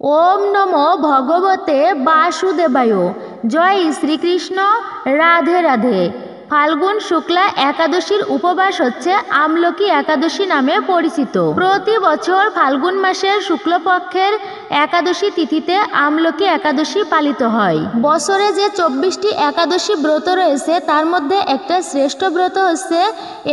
ওম নমো ভগবতে বাসুদেবায়। জয় শ্রীকৃষ্ণ। রাধে রাধে। ফাল্গুন শুক্লা একাদশীর উপবাস হচ্ছে আমলকি একাদশী নামে পরিচিত। প্রতি বছর ফাল্গুন মাসের শুক্লপক্ষের একাদশী তিথিতে আমলকি একাদশী পালিত হয়। বছরে যে 24টি একাদশী ব্রত রয়েছে তার মধ্যে একটা শ্রেষ্ঠ ব্রত হচ্ছে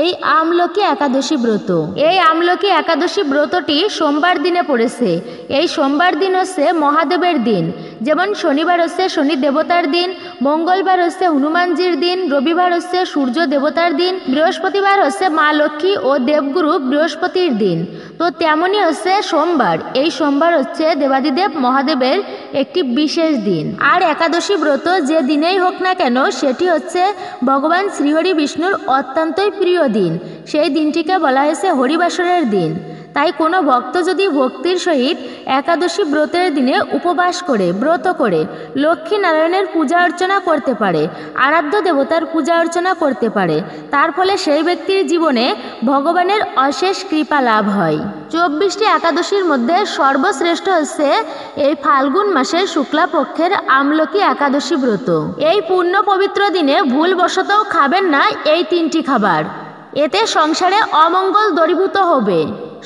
এই আমলকি একাদশী ব্রত। এই আমলকি একাদশী ব্রতটি সোমবার দিনে পড়েছে। এই সোমবার দিন হচ্ছে মহাদেবের দিন। যেমন শনিবার হচ্ছে শনি দেবতার দিন, মঙ্গলবার হচ্ছে হনুমানজির দিন, রবিবার হচ্ছে সূর্য দেবতার দিন, বৃহস্পতিবার হচ্ছে মা লক্ষ্মী ও দেবগুরু বৃহস্পতির দিন। তো তেমনই হচ্ছে সোমবার। এই সোমবার হচ্ছে দেবাদিদেব মহাদেবের একটি বিশেষ দিন। আর একাদশী ব্রত যে দিনেই হোক না কেন সেটি হচ্ছে ভগবান শ্রীহরি বিষ্ণুর অত্যন্তই প্রিয় দিন। সেই দিনটিকে বলা হয়েছে হরিবাসরের দিন। তাই কোনো ভক্ত যদি ভক্তির সহিত একাদশী ব্রতের দিনে উপবাস করে ব্রত করে লক্ষ্মী নারায়ণের পূজা অর্চনা করতে পারে, আরাধ্য দেবতার পূজা অর্চনা করতে পারে, তার ফলে সেই ব্যক্তির জীবনে ভগবানের অশেষ কৃপা লাভ হয়। 24টি একাদশীর মধ্যে সর্বশ্রেষ্ঠ হচ্ছে এই ফাল্গুন মাসের শুক্লাপক্ষের আমলকি একাদশী ব্রত। এই পূর্ণ পবিত্র দিনে ভুলবশতও খাবেন না এই 3টি খাবার। এতে সংসারে অমঙ্গল দূরীভূত হবে,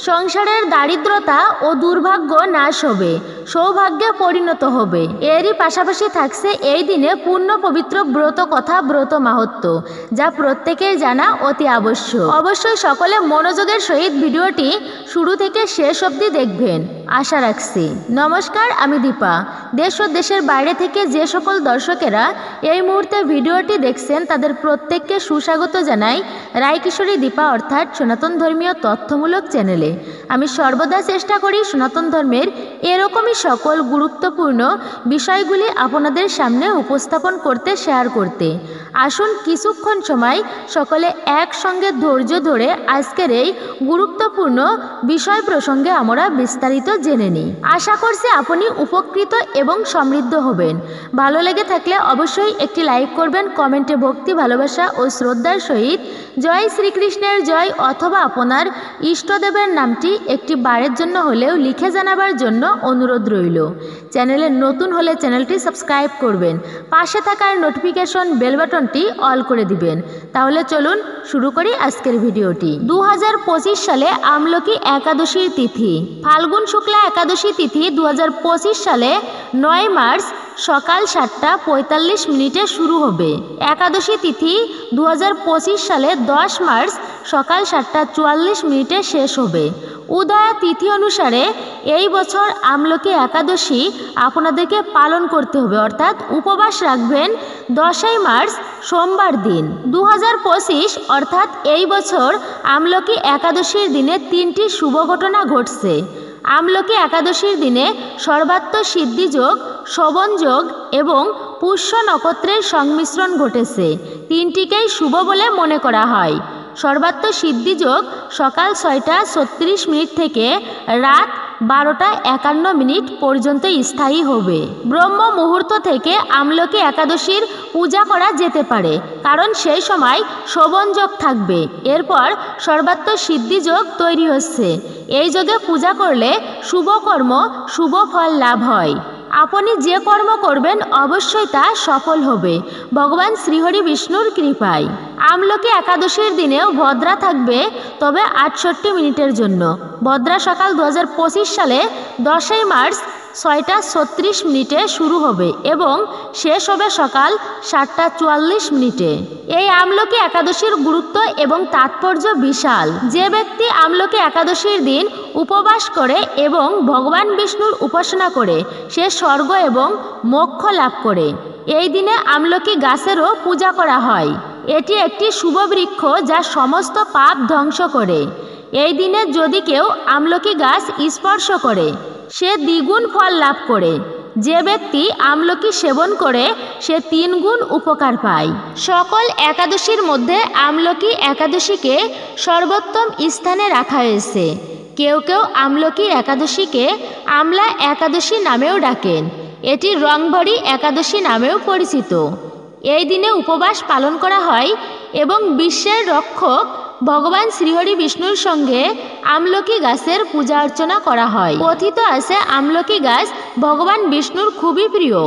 সংসারের দারিদ্রতা ও দুর্ভাগ্য নাশ হবে, সৌভাগ্যে পরিণত হবে। এরই পাশাপাশি থাকছে এই দিনে পূর্ণ পবিত্র ব্রত কথা, ব্রত মাহাত্ম্য, যা প্রত্যেকের জানা অতি আবশ্যক। অবশ্যই সকলে মনোযোগের সহিত ভিডিওটি শুরু থেকে শেষ অবধি দেখবেন আশা রাখছি। নমস্কার, আমি দীপা। দেশ ও দেশের বাইরে থেকে যে সকল দর্শকেরা এই মুহূর্তে ভিডিওটি দেখছেন তাদের প্রত্যেককে সুস্বাগত জানাই রায়কিশোরী দীপা অর্থাৎ সনাতন ধর্মীয় তথ্যমূলক চ্যানেলে। আমি সর্বদা চেষ্টা করি সনাতন ধর্মের এরকমই সকল গুরুত্বপূর্ণ বিষয়গুলি আপনাদের সামনে উপস্থাপন করতে, শেয়ার করতে। আসুন কিছুক্ষণ সময় সকলে একসঙ্গে ধৈর্য ধরে আজকের এই গুরুত্বপূর্ণ বিষয় প্রসঙ্গে আমরা বিস্তারিত জেনে নিই। আশা করছি আপনি উপকৃত এবং সমৃদ্ধ হবেন। ভালো লেগে থাকলে অবশ্যই একটি লাইক করবেন, কমেন্টে ভক্তি, ভালোবাসা ও শ্রদ্ধার সহিত জয় শ্রীকৃষ্ণের জয় অথবা আপনার ইষ্টদেবের নামটি একটি বারের জন্য হলেও লিখে জানাবার জন্য অনুরোধ রইল। চ্যানেলে নতুন হলে চ্যানেলটি সাবস্ক্রাইব করবেন, পাশে থাকার নোটিফিকেশন বেল বাটনটি অল করে দিবেন। তাহলে চলুন শুরু করি আজকের ভিডিওটি। 2025 সালে আমলকি একাদশীর তিথি। ফাল্গুন শুক্লা একাদশী তিথি 2025 সালে 9 মার্চ সকাল 7:45 শুরু হবে। একাদশী তিথি 2025 সালে 10 মার্চ সকাল 7:44 শেষ হবে। উদয়া তিথি অনুসারে এই বছর আমলকি একাদশী আপনাদেরকে পালন করতে হবে, অর্থাৎ উপবাস রাখবেন 10ই মার্চ সোমবার দিন। 2025 অর্থাৎ এই বছর আমলকি একাদশীর দিনে 3টি শুভ ঘটনা ঘটছে। আমলকি একাদশীর দিনে সর্বাত্ম সিদ্ধিযোগ, শোভন যোগ এবং পুষ্য নক্ষত্রের সংমিশ্রণ ঘটেছে। 3টিকেই শুভ বলে মনে করা হয়। সর্বাত্ম সিদ্ধিযোগ সকাল 6:36 থেকে রাত 12:51 পর্যন্ত স্থায়ী হবে। ব্রহ্ম মুহূর্ত থেকে আমলকি একাদশীর পূজা করা যেতে পারে, কারণ সেই সময় শোভন যোগ থাকবে। এরপর সর্বাত্ম সিদ্ধিযোগ তৈরি হচ্ছে। এই যোগে পূজা করলে শুভ কর্ম, শুভ ফল লাভ হয়। আপনি যে কর্ম করবেন অবশ্যই তা সফল হবে ভগবান শ্রীহরি বিষ্ণুর কৃপায়। আমলকি একাদশীর দিনেও ভদ্রা থাকবে, তবে 68 মিনিটের জন্য। ভদ্রা সকাল 2025 সালে 10ই মার্চ 6:36 শুরু হবে এবং শেষ হবে সকাল 7:44। এই আমলকি একাদশীর গুরুত্ব এবং তাৎপর্য বিশাল। যে ব্যক্তি আমলকি একাদশীর দিন উপবাস করে এবং ভগবান বিষ্ণুর উপাসনা করে সে স্বর্গ এবং মোক্ষ লাভ করে। এই দিনে আমলকি গাছেরও পূজা করা হয়। এটি একটি শুভ বৃক্ষ যা সমস্ত পাপ ধ্বংস করে। এই দিনে যদি কেউ আমলকি গাছ স্পর্শ করে সে দ্বিগুণ ফল লাভ করে। যে ব্যক্তি আমলকি সেবন করে সে 3 গুণ উপকার পায়। সকল একাদশীর মধ্যে আমলকি একাদশীকে সর্বোত্তম স্থানে রাখা হয়েছে। কেউ কেউ আমলকি একাদশীকে আমলা একাদশী নামেও ডাকেন। এটি রংভরি একাদশী নামেও পরিচিত। এই দিনে উপবাস পালন করা হয় এবং বিশ্বের রক্ষক ভগবান শ্রীহরি বিষ্ণুর সঙ্গে আমলকি গাছের পূজা অর্চনা করা হয়। কথিত আছে আমলকি গাছ ভগবান বিষ্ণুর খুবই প্রিয়।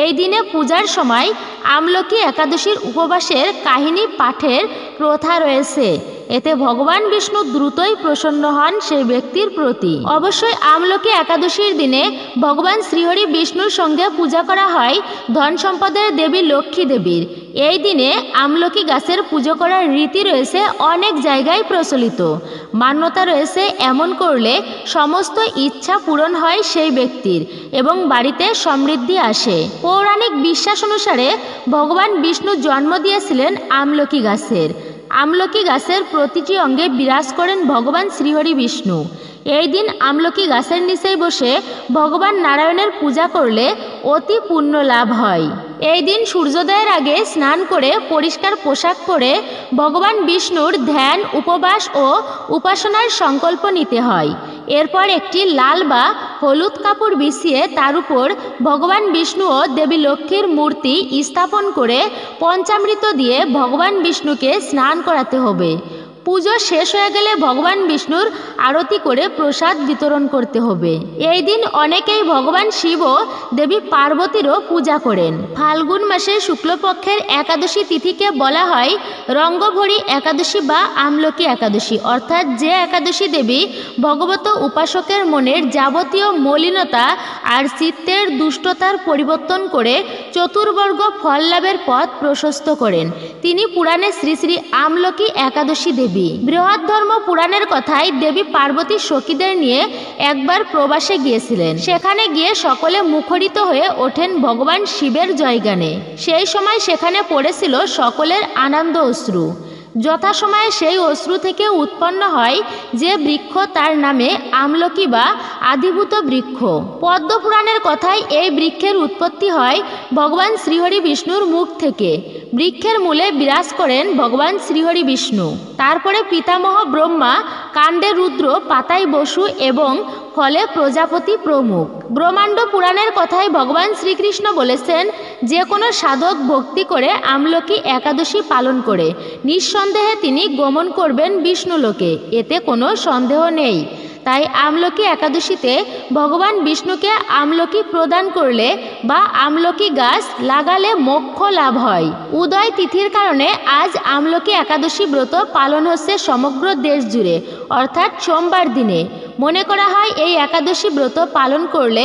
এই দিনে পূজার সময় আমলকি একাদশীর উপবাসের কাহিনী পাঠের প্রথা রয়েছে। এতে ভগবান বিষ্ণু দ্রুতই প্রসন্ন হন সেই ব্যক্তির প্রতি। অবশ্যই আমলকি একাদশীর দিনে ভগবান শ্রীহরি বিষ্ণুর সঙ্গে পূজা করা হয় ধন সম্পদের দেবী লক্ষ্মী দেবীর। এই দিনে আমলকি গাছের পুজো করার রীতি রয়েছে অনেক জায়গায় প্রচলিত। মান্যতা রয়েছে এমন করলে সমস্ত ইচ্ছা পূরণ হয় সেই ব্যক্তির এবং বাড়িতে সমৃদ্ধি আসে। পৌরাণিক বিশ্বাস অনুসারে ভগবান বিষ্ণু জন্ম দিয়েছিলেন আমলকি গাছের। আমলকি গাছের প্রতিটি অঙ্গে বিরাজ করেন ভগবান শ্রীহরি বিষ্ণু। এই দিন আমলকি গাছের নিচেই বসে ভগবান নারায়ণের পূজা করলে অতি পুণ্য লাভ হয়। এই দিন সূর্যোদয়ের আগে স্নান করে পরিষ্কার পোশাক পরে ভগবান বিষ্ণুর ধ্যান, উপবাস ও উপাসনার সংকল্প নিতে হয়। এরপর একটি লাল বা হলুদ কাপড় বিছিয়ে তার উপর ভগবান বিষ্ণু ও দেবী লক্ষ্মীর মূর্তি স্থাপন করে পঞ্চামৃত দিয়ে ভগবান বিষ্ণুকে স্নান করাতে হবে। পুজো শেষ হয়ে গেলে ভগবান বিষ্ণুর আরতি করে প্রসাদ বিতরণ করতে হবে। এই দিন অনেকেই ভগবান শিব ও দেবী পার্বতীরও পূজা করেন। ফাল্গুন মাসের শুক্লপক্ষের একাদশী তিথিকে বলা হয় রঙ্গভরি একাদশী বা আমলকি একাদশী, অর্থাৎ যে একাদশী দেবী ভগবত উপাসকের মনের যাবতীয় মলিনতা আর চিত্তের দুষ্টতার পরিবর্তন করে চতুর্বর্গ ফল লাভের পথ প্রশস্ত করেন, তিনি পুরাণে শ্রী শ্রী আমলকি একাদশী দেবী। বৃহৎ ধর্ম পুরাণের কথায় দেবী পার্বতী সখীদের নিয়ে একবার প্রবাসে গিয়েছিলেন। সেখানে গিয়ে সকলে মুখরিত হয়ে ওঠেন ভগবান শিবের জয়গানে। সেই সময় সেখানে পড়েছিল সকলের আনন্দ অশ্রু। যথাসময়ে সেই অশ্রু থেকে উৎপন্ন হয় যে বৃক্ষ, তার নামে আমলকি বা আদিভূত বৃক্ষ। পদ্ম পুরাণের কথায় এই বৃক্ষের উৎপত্তি হয় ভগবান শ্রীহরি বিষ্ণুর মুখ থেকে। বৃক্ষের মূলে বিরাজ করেন ভগবান শ্রীহরি বিষ্ণু। তারপরে পিতামহ ব্রহ্মা, কাণ্ডে রুদ্র, পাতায় বসু এবং ফলে প্রজাপতি প্রমুখ। ব্রহ্মাণ্ড পুরাণের কথায় ভগবান শ্রীকৃষ্ণ বলেছেন, যে কোনো সাধক ভক্তি করে আমলকি একাদশী পালন করে নিঃসন্দেহে তিনি গমন করবেন বিষ্ণুলোকে, এতে কোনো সন্দেহ নেই। তাই আমলকি একাদশীতে ভগবান বিষ্ণুকে আমলকি প্রদান করলে বা আমলকি গাছ লাগালে মোক্ষ লাভ হয়। উদয় তিথির কারণে আজ আমলকি একাদশী ব্রত পালন হচ্ছে সমগ্র দেশ জুড়ে, অর্থাৎ সোমবার দিনে। মনে করা হয় এই একাদশী ব্রত পালন করলে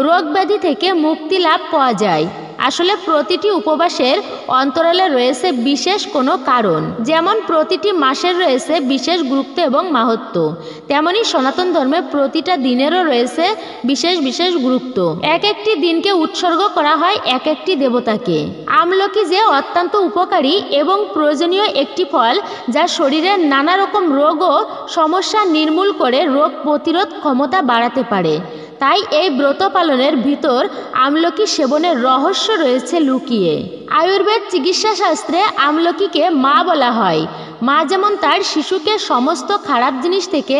রোগ ব্যাধি থেকে মুক্তি লাভ পাওয়া যায়। আসলে প্রতিটি উপবাসের অন্তরালে রয়েছে বিশেষ কোনো কারণ। যেমন প্রতিটি মাসের রয়েছে বিশেষ গুরুত্ব এবং মাহাত্ম্য, তেমনি সনাতন ধর্মে প্রতিটা দিনেরও রয়েছে বিশেষ বিশেষ গুরুত্ব। এক একটি দিনকে উৎসর্গ করা হয় এক একটি দেবতাকে। আমলকি যে অত্যন্ত উপকারী এবং প্রয়োজনীয় একটি ফল, যা শরীরের নানা রকম রোগ ও সমস্যা নির্মূল করে রোগ প্রতিরোধ ক্ষমতা বাড়াতে পারে। তাই এই ব্রত পালনের ভিতর আমলকি সেবনের রহস্য রয়েছে লুকিয়ে। আয়ুর্বেদ চিকিৎসা শাস্ত্রে আমলকিকে মা বলা হয়। মা যেমন তার শিশুকে সমস্ত খারাপ জিনিস থেকে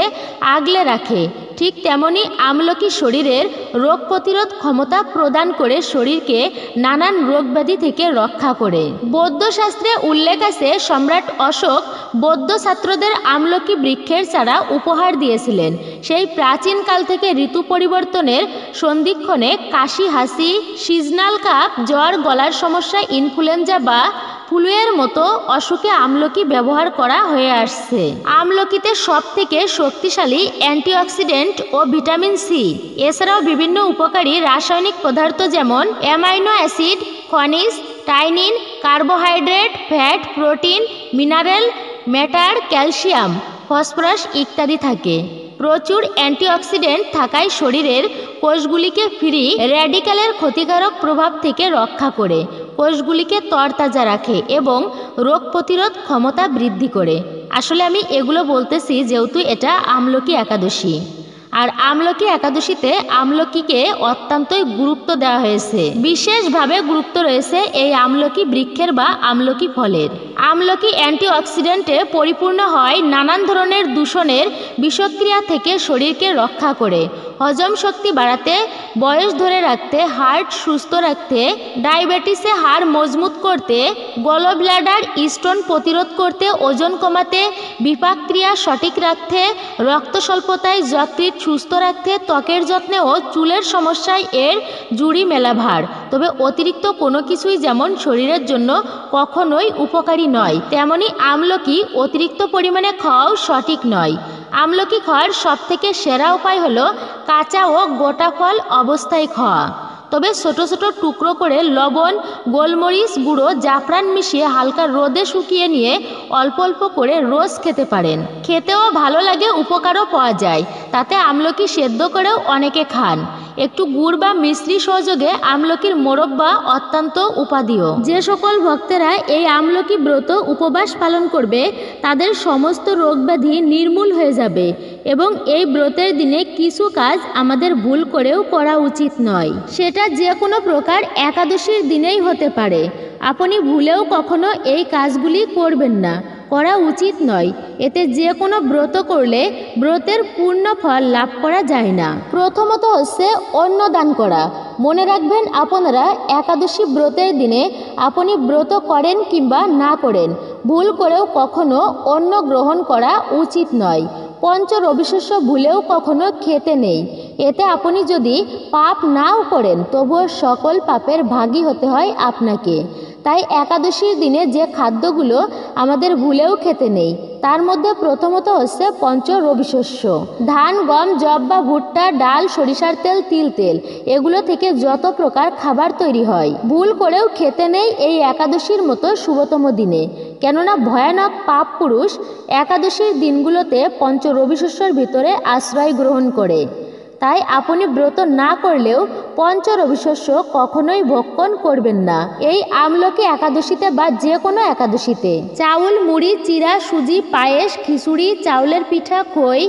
আগলে রাখে, ঠিক তেমনি আমলকি শরীরের রোগ প্রতিরোধ ক্ষমতা প্রদান করে শরীরকে নানান রোগ ব্যাধি থেকে রক্ষা করে। বৌদ্ধ শাস্ত্রে উল্লেখ আছে, সম্রাট অশোক বৌদ্ধ ছাত্রদের আমলকি বৃক্ষের চারা উপহার দিয়েছিলেন। সেই প্রাচীনকাল থেকে ঋতু পরিবর্তনের সন্ধিক্ষণে কাশি, হাসি, সিজনাল কাপ, জ্বর, গলার সমস্যা, ইনফ্লুয়েঞ্জা বা ফ্লুয়ের মতো অসুখে আমলকি ব্যবহার করা হয়ে আসছে। আমলকিতে সবথেকে শক্তিশালী অ্যান্টিঅক্সিডেন্ট ও ভিটামিন সি, এছাড়াও বিভিন্ন উপকারী রাসায়নিক পদার্থ যেমন অ্যামাইনো অ্যাসিড, খনিজ, tannin, carbohydrate, fat, protein, mineral, matter, calcium, phosphorus ইত্যাদি থাকে। প্রচুর অ্যান্টিঅক্সিডেন্ট থাকায় শরীরের কোষগুলিকে ফ্রি র্যাডিক্যালের ক্ষতিকারক প্রভাব থেকে রক্ষা করে, কোষগুলিকে তরতাজা রাখে এবং রোগ প্রতিরোধ ক্ষমতা বৃদ্ধি করে। আসলে আমি এগুলো বলতেছি যেহেতু এটা আমলকি একাদশী, আর আমলকি একাদশীতে আমলকিকে অত্যন্তই গুরুত্ব দেওয়া হয়েছে। বিশেষভাবে গুরুত্ব রয়েছে এই আমলকি বৃক্ষের বা আমলকি ফলের। আমলকি অ্যান্টিঅক্সিডেন্টে পরিপূর্ণ হয়, নানান ধরনের দূষণের বিষক্রিয়া থেকে শরীরকে রক্ষা করে। হজম শক্তি বাড়াতে, বয়স ধরে রাখতে, হার্ট সুস্থ রাখতে, ডায়াবেটিসে হাড় মজবুত করতে, গলব্লাডার স্টোন প্রতিরোধ করতে, ওজন কমাতে, বিপাক ক্রিয়া সঠিক রাখতে, রক্ত স্বল্পতায় যকৃৎ সুস্থ রাখতে, ত্বকের যত্নে ও চুলের সমস্যায় এর জুড়ি মেলা ভার। তবে অতিরিক্ত কোনো কিছুই যেমন শরীরের জন্য কখনোই উপকারী নয়, তেমনি আমলকি অতিরিক্ত পরিমাণে খাওয়াও সঠিক নয়। আমলকি খাওয়ার সবথেকে সেরা উপায় হলো কাঁচা ও গোটা ফল অবস্থায় খাওয়া। তবে ছোট ছোট টুকরো করে লবণ, গোলমরিচ গুঁড়ো, জাফরান মিশিয়ে হালকা রোদে শুকিয়ে নিয়ে অল্প অল্প করে রোজ খেতে পারেন। খেতেও ভালো লাগে, উপকারও পাওয়া যায়। তাতে আমলকি সেদ্ধ করেও অনেকে খান। একটু গুড় বা মিশ্রি সহযোগে আমলকির মোরব্বা অত্যন্ত উপাদেয়। যে সকল ভক্তেরা এই আমলকি ব্রত উপবাস পালন করবে তাদের সমস্ত রোগ ব্যাধি নির্মূল হয়ে যাবে। এবং এই ব্রতের দিনে কিছু কাজ আমাদের ভুল করেও করা উচিত নয়, সেটা যে কোনো প্রকার একাদশীর দিনেই হতে পারে। আপনি ভুলেও কখনো এই কাজগুলি করবেন না, করা উচিত নয়। এতে যে কোনো ব্রত করলে ব্রতের পূর্ণ ফল লাভ করা যায় না। প্রথমত হচ্ছে অন্ন দান করা। মনে রাখবেন, আপনারা একাদশী ব্রতের দিনে আপনি ব্রত করেন কিংবা না করেন, ভুল করেও কখনো অন্ন গ্রহণ করা উচিত নয়। পঞ্চ রবিশস্য ভুলেও কখনো খেতে নেই। এতে আপনি যদি পাপ নাও করেন তবুও সকল পাপের ভাগী হতে হয় আপনাকে। তাই একাদশীর দিনে যে খাদ্যগুলো আমাদের ভুলেও খেতে নেই তার মধ্যে প্রথমত হচ্ছে পঞ্চ রবিশস্য। ধান, গম, যব বা ভুট্টা, ডাল, সরিষার তেল, তিল তেল, এগুলো থেকে যত প্রকার খাবার তৈরি হয় ভুল করেও খেতে নেই এই একাদশীর মতো শুভতম দিনে। কেননা ভয়ানক পাপ পুরুষ একাদশীর দিনগুলোতে পঞ্চ রবিশস্যের ভিতরে আশ্রয় গ্রহণ করে। তাই আপনি ব্রত না করলেও পঞ্চ রবিশস্য কখনোই ভক্ষণ করবেন না এই আমলকি একাদশীতে বা যে কোনো একাদশীতে। চাউল, মুড়ি, চিড়া, সুজি, পায়েস, খিচুড়ি, চাউলের পিঠা, খই,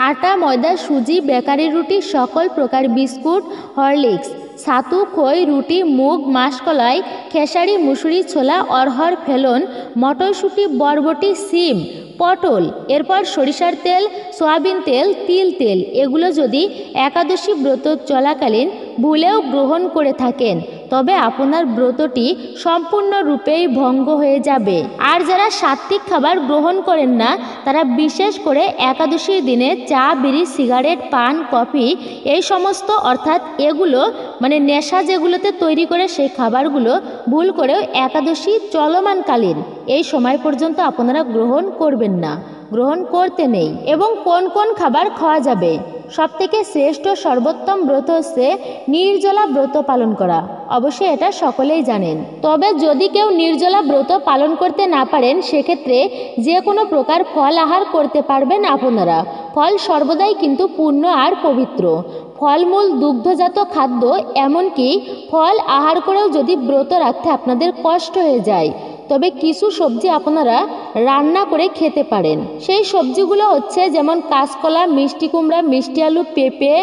আটা, ময়দা, সুজি, বেকারি রুটি, সকল প্রকার বিস্কুট, হরলিক্স, ছাতু, খই, রুটি, মুগ, মাসকলাই, খেসারি, মুসুরি, ছোলা, অরহর, ফেলন, মটরশুঁটি, বরবটি, সিম, পটল, এরপর সরিষার তেল, সয়াবিন তেল, তিল তেল, এগুলো যদি একাদশী ব্রত চলাকালীন ভুলেও গ্রহণ করে থাকেন তবে আপনার ব্রতটি সম্পূর্ণরূপেই ভঙ্গ হয়ে যাবে। আর যারা সাত্ত্বিক খাবার গ্রহণ করেন না তারা বিশেষ করে একাদশীর দিনে চা, বিড়ি, সিগারেট, পান, কফি, এই সমস্ত অর্থাৎ এগুলো মানে নেশা যেগুলোতে তৈরি করে সেই খাবারগুলো ভুল করেও একাদশী চলমানকালীন এই সময় পর্যন্ত আপনারা গ্রহণ করবেন না, গ্রহণ করতে নেই। এবং কোন কোন খাবার খাওয়া যাবে? সবথেকে শ্রেষ্ঠ সর্বোত্তম ব্রত হচ্ছে নির্জলা ব্রত পালন করা। অবশ্যই এটা সকলেই জানেন। তবে যদি কেউ নির্জলা ব্রত পালন করতে না পারেন সেক্ষেত্রে যে কোনো প্রকার ফল আহার করতে পারবেন আপনারা। ফল সর্বদাই কিন্তু পূর্ণ আর পবিত্র। ফলমূল, দুগ্ধজাত খাদ্য, এমনকি ফল আহার করেও যদি ব্রত রাখতে আপনাদের কষ্ট হয়ে যায় তবে কিছু সবজি আপনারা রান্না করে খেতে পারেন। সেই সবজিগুলো হচ্ছে যেমন কাঁচকলা, মিষ্টি কুমড়া, মিষ্টি আলু, পেঁপে,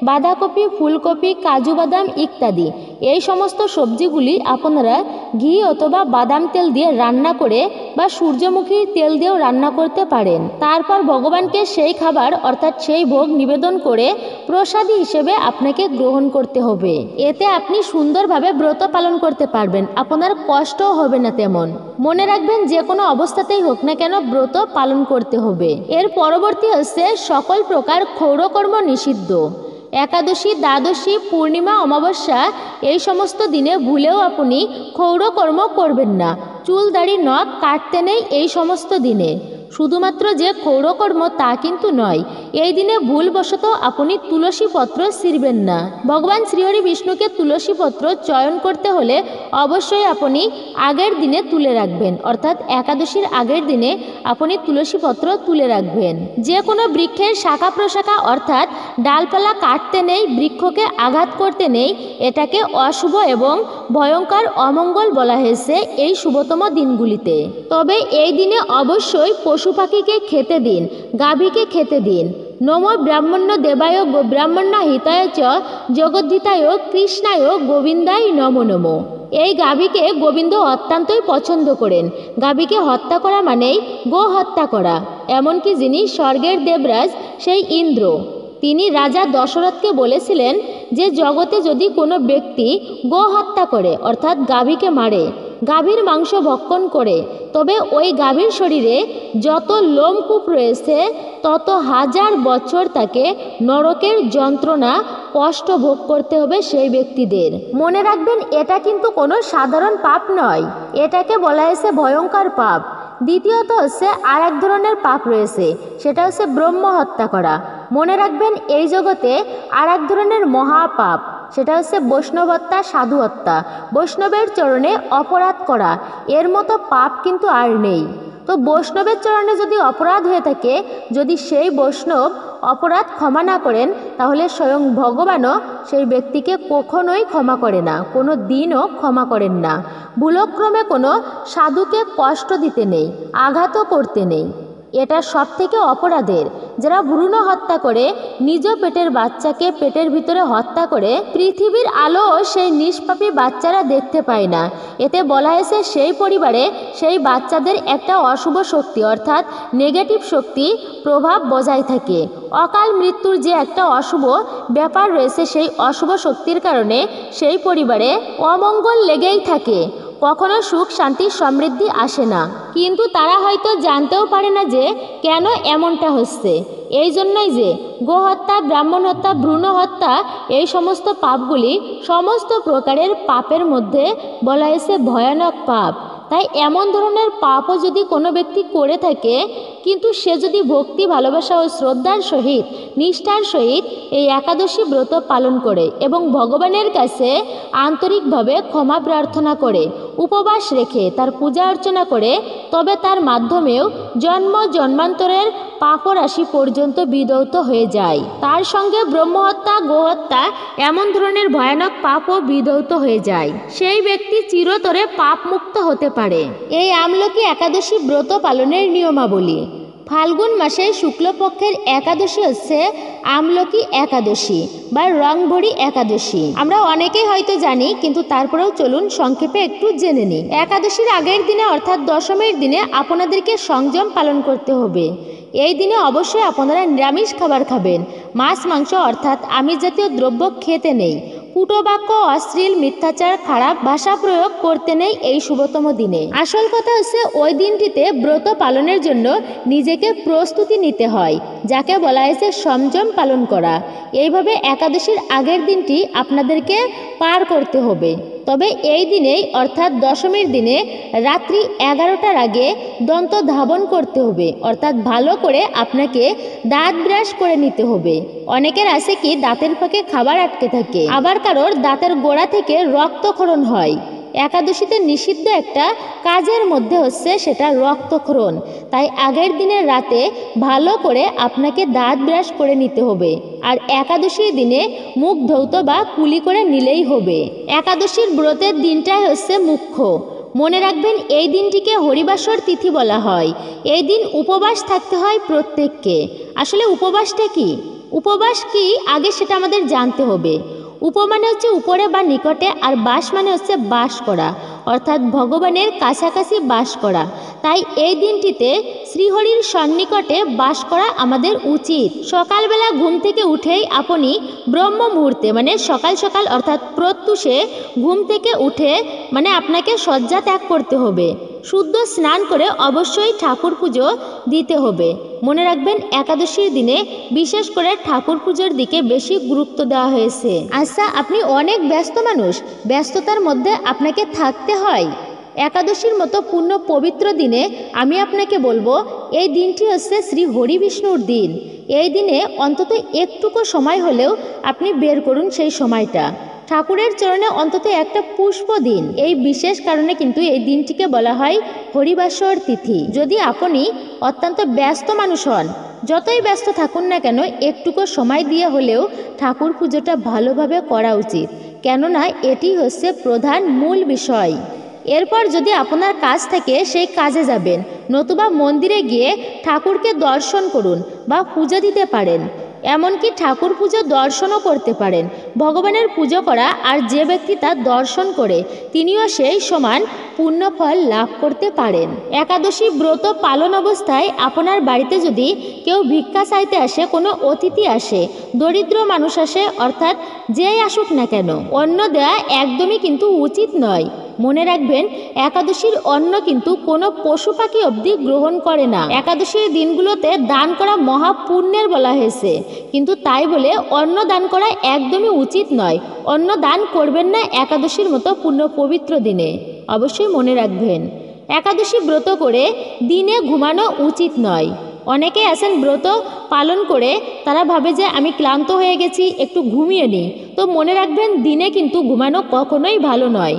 বাঁধাকপি, ফুলকপি, কাজু বাদাম ইত্যাদি। এই সমস্ত সবজিগুলি আপনারা ঘি অথবা বাদাম তেল দিয়ে রান্না করে বা সূর্যমুখীর তেল দিয়েও রান্না করতে পারেন। তারপর ভগবানকে সেই খাবার অর্থাৎ সেই ভোগ নিবেদন করে প্রসাদী হিসেবে আপনাকে গ্রহণ করতে হবে। এতে আপনি সুন্দরভাবে ব্রত পালন করতে পারবেন, আপনার কষ্টও হবে না তেমন। মনে রাখবেন, যে কোনো অবস্থাতেই হোক না কেন ব্রত পালন করতে হবে। এর পরবর্তী হচ্ছে সকল প্রকার ক্ষৌরকর্ম নিষিদ্ধ। একাদশী, দ্বাদশী, পূর্ণিমা, অমাবস্যা এই সমস্ত দিনে ভুলেও আপনি ক্ষৌরকর্ম করবেন না। চুল, দাড়ি, নখ কাটতে নেই এই সমস্ত দিনে। শুধুমাত্র যে ক্ষৌরকর্ম তা কিন্তু নয়, এই দিনে ভুলবশত আপনি তুলসী পত্র ছিঁড়বেন না। ভগবান শ্রীহরি বিষ্ণুকে তুলসী পত্র চয়ন করতে হলে অবশ্যই আপনি আগের দিনে তুলে রাখবেন, অর্থাৎ একাদশীর আগের দিনে আপনি তুলসী পত্র তুলে রাখবেন। যে কোনো বৃক্ষের শাখা প্রশাখা অর্থাৎ ডালপালা কাটতে নেই, বৃক্ষকে আঘাত করতে নেই। এটাকে অশুভ এবং ভয়ঙ্কর অমঙ্গল বলা হয়েছে এই শুভতম দিনগুলিতে। তবে এই দিনে অবশ্যই পশু পাখিকে খেতে দিন, গাভীকে খেতে দিন। নমো ব্রাহ্মণ্য দেবায় ব্রাহ্মণ্য হিতায় চ জগদ্ধিতায় কৃষ্ণায় গোবিন্দায় নমো নমো। এই গাভীকে গোবিন্দ অত্যন্তই পছন্দ করেন। গাভীকে হত্যা করা মানেই গো হত্যা করা। এমনকি যিনি স্বর্গের দেবরাজ সেই ইন্দ্র, তিনি রাজা দশরথকে বলেছিলেন যে জগতে যদি কোনো ব্যক্তি গো হত্যা করে অর্থাৎ গাভীকে মারে, গাভীর মাংস ভক্ষণ করে, তবে ওই গাভীর শরীরে যত লোমকূপ রয়েছে তত হাজার বছর তাকে নরকের যন্ত্রণা কষ্ট ভোগ করতে হবে সেই ব্যক্তিদের। মনে রাখবেন, এটা কিন্তু কোনো সাধারণ পাপ নয়, এটাকে বলা হয়েছে ভয়ঙ্কর পাপ। দ্বিতীয়ত হচ্ছে আর এক ধরনের পাপ রয়েছে, সেটা হচ্ছে ব্রহ্ম হত্যা করা। মনে রাখবেন, এই জগতে আর এক ধরনের মহাপাপ, সেটা হচ্ছে বৈষ্ণব হত্যা, সাধু হত্যা, বৈষ্ণবের চরণে অপরাধ করা। এর মতো পাপ কিন্তু আর নেই। তো বৈষ্ণবের চরণে যদি অপরাধ হয়ে থাকে, যদি সেই বৈষ্ণব অপরাধ ক্ষমা না করেন, তাহলে স্বয়ং ভগবানও সেই ব্যক্তিকে কখনোই ক্ষমা করে না, কোনো দিনও ক্ষমা করেন না। ভুলক্রমে কোনো সাধুকে কষ্ট দিতে নেই, আঘাতও করতে নেই। এটা সব থেকে অপরাধের। যারা ভ্রূণ হত্যা করে, নিজ পেটের বাচ্চাকে পেটের ভিতরে হত্যা করে, পৃথিবীর আলো সেই নিষ্পাপী বাচ্চারা দেখতে পায় না। এতে বলা হয়েছে সেই পরিবারে সেই বাচ্চাদের একটা অশুভ শক্তি অর্থাৎ নেগেটিভ শক্তি প্রভাব বজায় থাকে। অকাল মৃত্যুর যে একটা অশুভ ব্যাপার রয়েছে, সেই অশুভ শক্তির কারণে সেই পরিবারে অমঙ্গল লেগেই থাকে, কখনো সুখ শান্তি সমৃদ্ধি আসে না। কিন্তু তারা হয়তো জানতেও পারে না যে কেন এমনটা হচ্ছে। এই জন্যই যে গোহত্যা, ব্রাহ্মণ হত্যা, ভ্রূণ হত্যা, এই সমস্ত পাপগুলি সমস্ত প্রকারের পাপের মধ্যে বলা হয়েছে ভয়ানক পাপ। তাই এমন ধরনের পাপও যদি কোনো ব্যক্তি করে থাকে, কিন্তু সে যদি ভক্তি, ভালোবাসা ও শ্রদ্ধার সহিত, নিষ্ঠার সহিত এই একাদশী ব্রত পালন করে এবং ভগবানের কাছে আন্তরিকভাবে ক্ষমা প্রার্থনা করে, উপবাস রেখে তার পূজা অর্চনা করে, তবে তার মাধ্যমেও জন্ম জন্মান্তরের পাপরাশি পর্যন্ত বিধৌত হয়ে যায়। তার সঙ্গে ব্রহ্মহত্যা, গোহত্যা এমন ধরনের ভয়ানক পাপও বিধৌত হয়ে যায়। সেই ব্যক্তি চিরতরে পাপ মুক্ত হতে পারে। এই আমলকি একাদশী ব্রত পালনের নিয়মাবলী। ফাল্গুন মাসে শুক্লপক্ষের একাদশী হচ্ছে আমলকি একাদশী বা রংভরি একাদশী। আমরা অনেকেই হয়তো জানি, কিন্তু তারপরেও চলুন সংক্ষেপে একটু জেনে নিই। একাদশীর আগের দিনে অর্থাৎ দশমীর দিনে আপনাদেরকে সংযম পালন করতে হবে। এই দিনে অবশ্যই আপনারা নিরামিষ খাবার খাবেন, মাছ মাংস অর্থাৎ আমিষ জাতীয় দ্রব্য খেতে নেই, কূটবাক্য, অশ্লীল, মিথ্যাচার, খারাপ ভাষা প্রয়োগ করতে নেই এই শুভতম দিনে। আসল কথা হচ্ছে ওই দিনটিতে ব্রত পালনের জন্য নিজেকে প্রস্তুতি নিতে হয়, যাকে বলা হয়েছে সংযম পালন করা। এইভাবে একাদশীর আগের দিনটি আপনাদেরকে পার করতে হবে। তবে এই দিনেই অর্থাৎ দশমীর দিনে রাত্রি 11টার আগে দন্ত ধাবন করতে হবে, অর্থাৎ ভালো করে আপনাকে দাঁত ব্রাশ করে নিতে হবে। অনেকের আছে কি দাঁতের ফাঁকে খাবার আটকে থাকে, আবার কারোর দাঁতের গোড়া থেকে রক্তক্ষরণ হয়। একাদশীতে নিষিদ্ধ একটা কাজের মধ্যে হচ্ছে সেটা রক্তক্ষরণ। তাই আগের দিনের রাতে ভালো করে আপনাকে দাঁত ব্রাশ করে নিতে হবে, আর একাদশীর দিনে মুখ ধৌত বা কুলি করে নিলেই হবে। একাদশীর ব্রতের দিনটাই হচ্ছে মুখ্য। মনে রাখবেন, এই দিনটিকে হরিবাসর তিথি বলা হয়। এই দিন উপবাস থাকতে হয় প্রত্যেককে। আসলে উপবাসটা কি, উপবাস কি আগে সেটা আমাদের জানতে হবে। উপ মানে হচ্ছে উপরে বা নিকটে, আর বাস মানে হচ্ছে বাস করা, অর্থাৎ ভগবানের কাছাকাছি বাস করা। তাই এই দিনটিতে শ্রীহরির সন্নিকটে বাস করা আমাদের উচিত। সকালবেলা ঘুম থেকে উঠেই আপনি ব্রহ্ম মুহূর্তে মানে সকাল সকাল অর্থাৎ প্রত্যুষে ঘুম থেকে উঠে মানে আপনাকে শয্যা ত্যাগ করতে হবে। শুদ্ধ স্নান করে অবশ্যই ঠাকুর পুজো দিতে হবে। মনে রাখবেন, একাদশীর দিনে বিশেষ করে ঠাকুর পুজোর দিকে বেশি গুরুত্ব দেওয়া হয়েছে। আচ্ছা, আপনি অনেক ব্যস্ত মানুষ, ব্যস্ততার মধ্যে আপনাকে থাকতে হয়। একাদশীর মতো পূর্ণ পবিত্র দিনে আমি আপনাকে বলবো, এই দিনটি হচ্ছে শ্রী হরি বিষ্ণুর দিন। এই দিনে অন্তত একটুকু সময় হলেও আপনি বের করুন সেই সময়টা। ঠাকুরের চরণে অন্তত একটা পুষ্প দিন। এই বিশেষ কারণে কিন্তু এই দিনটিকে বলা হয় হরিবাসর তিথি। যদি আপনি অত্যন্ত ব্যস্ত মানুষ হন, যতই ব্যস্ত থাকুন না কেন, একটুকু সময় দিয়ে হলেও ঠাকুর পুজোটা ভালোভাবে করা উচিত, কেননা এটি হচ্ছে প্রধান মূল বিষয়। এরপর যদি আপনার কাজ থাকে সেই কাজে যাবেন, নতুবা মন্দিরে গিয়ে ঠাকুরকে দর্শন করুন বা পুজো দিতে পারেন। এমনকি ঠাকুর পুজো দর্শনও করতে পারেন। ভগবানের পুজো করা আর যে ব্যক্তি তার দর্শন করে তিনিও সেই সমান পুণ্যফল লাভ করতে পারেন। একাদশী ব্রত পালন অবস্থায় আপনার বাড়িতে যদি কেউ ভিক্ষা চাইতে আসে, কোনো অতিথি আসে, দরিদ্র মানুষ আসে, অর্থাৎ যেই আসুক না কেন, অন্ন দেওয়া একদমই কিন্তু উচিত নয়। মনে রাখবেন, একাদশীর অন্ন কিন্তু কোনো পশু পাখি অবধি গ্রহণ করে না। একাদশীর দিনগুলোতে দান করা মহাপুণ্যের বলা হয়েছে, কিন্তু তাই বলে অন্ন দান করা একদমই উচিত নয়। অন্ন দান করবেন না একাদশীর মতো পুণ্য পবিত্র দিনে। অবশ্যই মনে রাখবেন, একাদশী ব্রত করে দিনে ঘুমানো উচিত নয়। অনেকে আছেন ব্রত পালন করে তারা ভাবে যে আমি ক্লান্ত হয়ে গেছি, একটু ঘুমিয়ে নিই। তো মনে রাখবেন, দিনে কিন্তু ঘুমানো কখনোই ভালো নয়।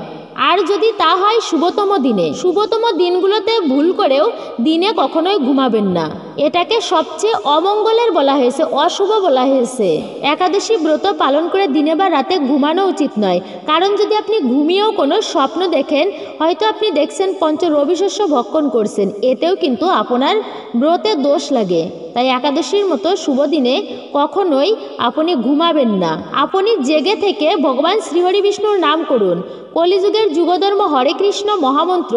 আর যদি তা হয় শুভতম দিনে, শুভতম দিনগুলোতে ভুল করেও দিনে কখনোই ঘুমাবেন না। এটাকে সবচেয়ে অমঙ্গলের বলা হয়েছে, অশুভ বলা হয়েছে। একাদশী ব্রত পালন করে দিনে বা রাতে ঘুমানো উচিত নয়। কারণ যদি আপনি ঘুমিয়েও কোনো স্বপ্ন দেখেন, হয়তো আপনি দেখছেন পঞ্চ রবিশস্য ভক্ষণ করছেন, এতেও কিন্তু আপনার ব্রতে দোষ লাগে। তাই একাদশীর মতো শুভ দিনে কখনোই আপনি ঘুমাবেন না। আপনি জেগে থেকে ভগবান শ্রীহরি বিষ্ণুর নাম করুন। কলিযুগের যুগধর্ম হরে কৃষ্ণ মহামন্ত্র,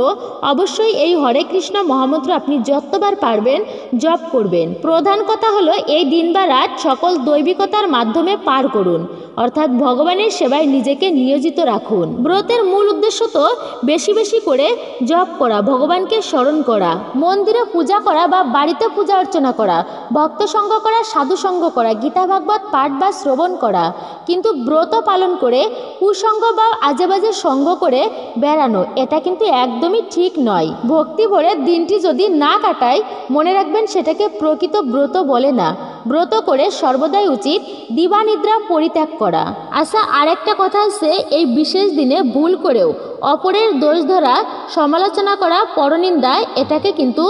অবশ্যই এই হরে কৃষ্ণ মহামন্ত্র আপনি যতবার পারবেন জপ করবেন। প্রধান কথা হলো এই দিন বা রাত সকল দৈবিকতার মাধ্যমে পার করুন, অর্থাৎ ভগবানের সেবায় নিজেকে নিয়োজিত রাখুন। ব্রতের মূল উদ্দেশ্য তো বেশি বেশি করে জপ করা, ভগবানকে স্মরণ করা, মন্দিরে পূজা করা বা বাড়িতে পূজা অর্চনা করা, ভক্ত সঙ্গ করা, সাধু সঙ্গ করা, গীতা ভাগবত পাঠ বা শ্রবণ করা। কিন্তু ব্রত পালন করে কুসঙ্গ বা আজে বাজে সঙ্গ করে বেড়ানো, এটা কিন্তু একদমই ঠিক নয়। ভক্তি ভরে দিনটি যদি না কাটায়, মনে রাখবেন সেটাকে প্রকৃত ব্রত বলে না। ব্রত করে সর্বদাই উচিত দিবানিদ্রা পরিত্যাগ করা। আচ্ছা, আরেকটা কথা আছে, এই বিশেষ দিনে ভুল করেও অপরের দোষ ধরা, সমালোচনা করা, পরনিন্দা, এটাকে কিন্তু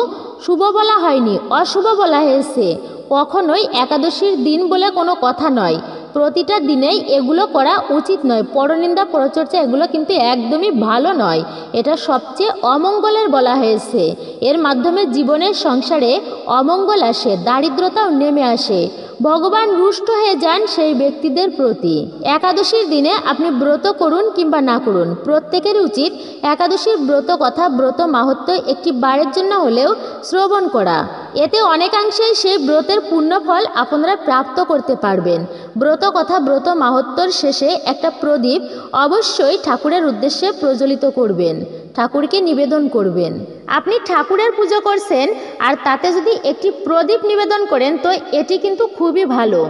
শুভ বলা হয়নি, অশুভ বলা হয়েছে। কখনোই একাদশীর দিন বলে কোনো কথা নয়। প্রতিটা দিনেই এগুলো করা উচিত নয়। পরনিন্দা, পরচর্চা এগুলো কিন্তু একদমই ভালো নয়। এটা সবচেয়ে অমঙ্গলের বলা হয়েছে। এর মাধ্যমে জীবনের সংসারে অমঙ্গল আসে, দারিদ্রতাও নেমে আসে, ভগবান রুষ্ট হয়ে যান সেই ব্যক্তিদের প্রতি। একাদশীর দিনে আপনি ব্রত করুন কিংবা না করুন, প্রত্যেকেরই উচিত একাদশীর ব্রত কথা, ব্রত মাহাত্ম্য একটি বারের জন্য হলেও শ্রবণ করা। এতে অনেকাংশেই সেই ব্রতের পুণ্যফল আপনারা প্রাপ্ত করতে পারবেন। ব্রত কথা, ব্রত মাহাত্ম্যর শেষে একটা প্রদীপ অবশ্যই ঠাকুরের উদ্দেশ্যে প্রজ্বলিত করবেন, ঠাকুরকে নিবেদন করবেন। আপনি ঠাকুরের পুজো করছেন আর তাতে যদি একটি প্রদীপ নিবেদন করেন, তো এটি কিন্তু খুবই ভালো।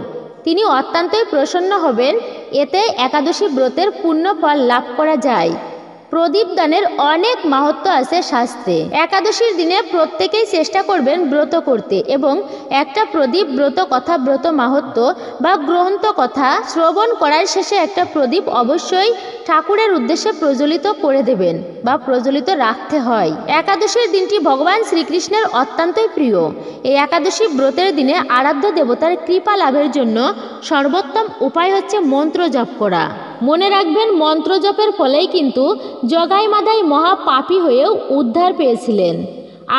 তিনি অত্যন্তই প্রসন্ন হবেন। এতে একাদশী ব্রতের পুণ্য ফল লাভ করা যায়। প্রদীপ দানের অনেক মাহাত্ম্য আছে শাস্ত্রে। একাদশীর দিনে প্রত্যেকেই চেষ্টা করবেন ব্রত করতে, এবং একটা প্রদীপ ব্রত কথা, ব্রত মাহাত্ম্য বা গ্রন্থ কথা শ্রবণ করার শেষে একটা প্রদীপ অবশ্যই ঠাকুরের উদ্দেশ্যে প্রজ্বলিত করে দেবেন বা প্রজ্বলিত রাখতে হয়। একাদশীর দিনটি ভগবান শ্রীকৃষ্ণের অত্যন্তই প্রিয়। এই একাদশী ব্রতের দিনে আরাধ্য দেবতার কৃপা লাভের জন্য সর্বোত্তম উপায় হচ্ছে মন্ত্র জপ করা। মনে রাখবেন, মন্ত্র জপের ফলেই কিন্তু জগাই মাদাই মহাপাপী হয়েও উদ্ধার পেয়েছিলেন।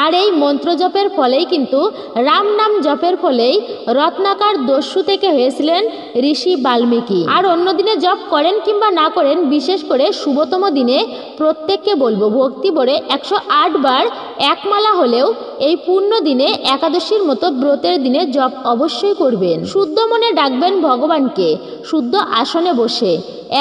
আর এই মন্ত্র জপের ফলেই কিন্তু রাম নাম জপের ফলেই রত্নাকার দস্যু থেকে হয়েছিলেন ঋষি বাল্মীকি। আর অন্য দিনে জপ করেন কিংবা না করেন, বিশেষ করে শুভতম দিনে প্রত্যেককে বলবো ভক্তি ভরে 108 বার একমালা হলেও এই পূর্ণ দিনে একাদশীর মতো ব্রতের দিনে জপ অবশ্যই করবেন। শুদ্ধ মনে ডাকবেন ভগবানকে, শুদ্ধ আসনে বসে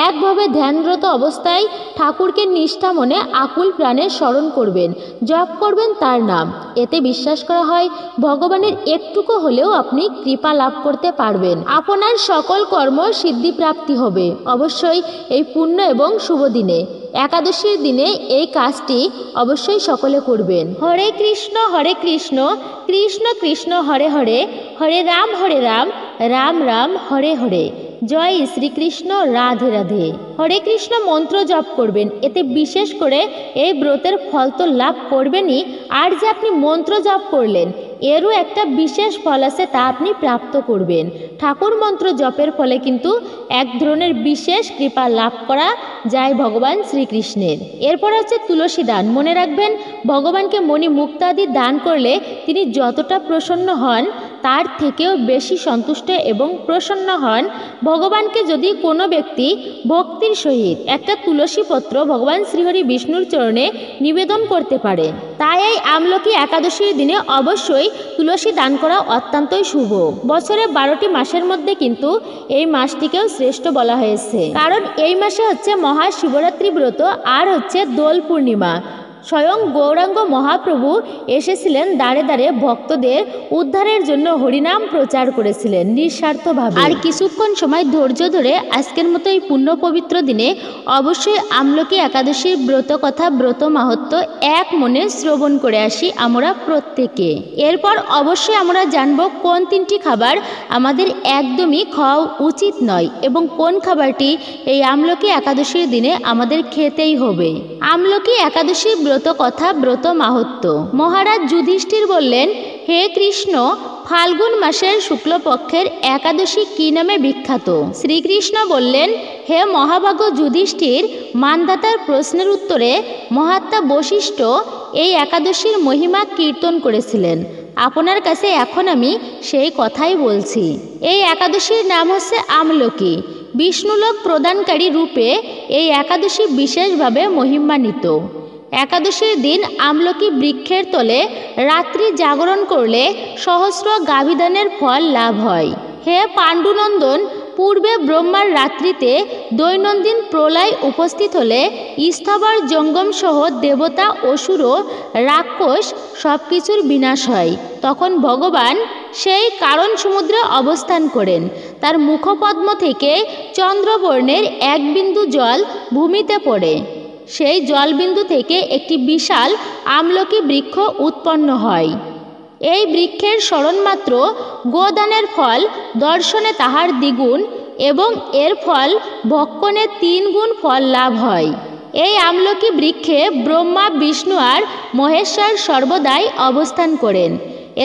একভাবে ধ্যানরত অবস্থায় ঠাকুরকে নিষ্ঠা মনে আকুল প্রাণে স্মরণ করবেন, জপ করবেন তার নাম। এতে বিশ্বাস করা হয় ভগবানের একটুকু হলেও আপনি কৃপা লাভ করতে পারবেন, আপনার সকল কর্ম সিদ্ধিপ্রাপ্তি হবে অবশ্যই এই পুণ্য এবং শুভ দিনে। একাদশীর দিনে এই কাজটি অবশ্যই সকলে করবেন। হরে কৃষ্ণ কৃষ্ণ কৃষ্ণ হরে হরে, হরে রাম রাম রাম হরে হরে। জয় শ্রীকৃষ্ণ, রাধে রাধে। হরে কৃষ্ণ মন্ত্র জপ করবেন, এতে বিশেষ করে এই ব্রতের ফল তো লাভ করবেনই, আর যে আপনি মন্ত্র জপ করলেন এরও একটা বিশেষ ফল আছে, তা আপনি প্রাপ্ত করবেন। ঠাকুর মন্ত্র জপের ফলে কিন্তু এক ধরনের বিশেষ কৃপা লাভ করা যায় ভগবান শ্রীকৃষ্ণের। এরপর হচ্ছে তুলসী দান। মনে রাখবেন, ভগবানকে মণি মুক্তাদি দান করলে তিনি যতটা প্রসন্ন হন তার থেকেও বেশি সন্তুষ্ট এবং প্রসন্ন হন ভগবানকে যদি কোনো ব্যক্তি ভক্তির সহিত একটা তুলসী পত্র ভগবান শ্রীহরি বিষ্ণুর চরণে নিবেদন করতে পারে। তাই এই আমলকি একাদশীর দিনে অবশ্যই তুলসী দান করা অত্যন্তই শুভ। বছরে 12টি মাসের মধ্যে কিন্তু এই মাসটিকেও শ্রেষ্ঠ বলা হয়েছে, কারণ এই মাসে হচ্ছে মহাশিবরাত্রি ব্রত আর হচ্ছে দোল পূর্ণিমা। স্বয়ং গৌরাঙ্গ মহাপ্রভু এসেছিলেন দাঁড়ে দাঁড়ে ভক্তদের উদ্ধারের জন্য হরিনাম প্রচার করেছিলেন নিঃস্বার্থভাবে। আর কিছুক্ষণ সময় ধৈর্য ধরে আজকের মতো এই পুণ্য পবিত্র দিনে অবশ্যই আমলকি একাদশীর ব্রত কথা, ব্রত মাহাত্ম্য এক মনে শ্রবণ করে আসি আমরা প্রত্যেকে। এরপর অবশ্যই আমরা জানব কোন 3টি খাবার আমাদের একদমই খাওয়া উচিত নয় এবং কোন খাবারটি এই আমলকি একাদশীর দিনে আমাদের খেতেই হবে। আমলকি একাদশীর ব্রত কথা, ব্রত মাহাত্ম্য। মহারাজ যুধিষ্ঠির বললেন, হে কৃষ্ণ, ফাল্গুন মাসের শুক্লপক্ষের একাদশী কি নামে বিখ্যাত? শ্রীকৃষ্ণ বললেন, হে মহাভাগ যুধিষ্ঠির, মানদাতার প্রশ্নের উত্তরে মহাত্মা বশিষ্ঠ এই একাদশীর মহিমা কীর্তন করেছিলেন। আপনার কাছে এখন আমি সেই কথাই বলছি। এই একাদশীর নাম হচ্ছে আমলকি। বিষ্ণুলোক প্রদানকারী রূপে এই একাদশী বিশেষভাবে মহিমান্বিত। একাদশীর দিন আমলকি বৃক্ষের তলে রাত্রি জাগরণ করলে সহস্র গাভীদানের ফল লাভ হয়। হে পাণ্ডুনন্দন, পূর্বে ব্রহ্মার রাত্রিতে দৈনন্দিন প্রলয় উপস্থিত হলে স্থবর জঙ্গম সহ দেবতা, অসুর ও রাক্ষস সব কিছুর বিনাশ হয়। তখন ভগবান সেই কারণ সমুদ্রে অবস্থান করেন। তার মুখপদ্ম থেকে চন্দ্রবর্ণের এক বিন্দু জল ভূমিতে পড়ে। সেই জলবিন্দু থেকে একটি বিশাল আমলকি বৃক্ষ উৎপন্ন হয়। এই বৃক্ষের স্মরণমাত্র গোদানের ফল দর্শনে তাহার দ্বিগুণ এবং এর ফল ভক্ষণে 3 গুণ ফল লাভ হয়। এই আমলকি বৃক্ষে ব্রহ্মা, বিষ্ণু আর মহেশ্বর সর্বদাই অবস্থান করেন।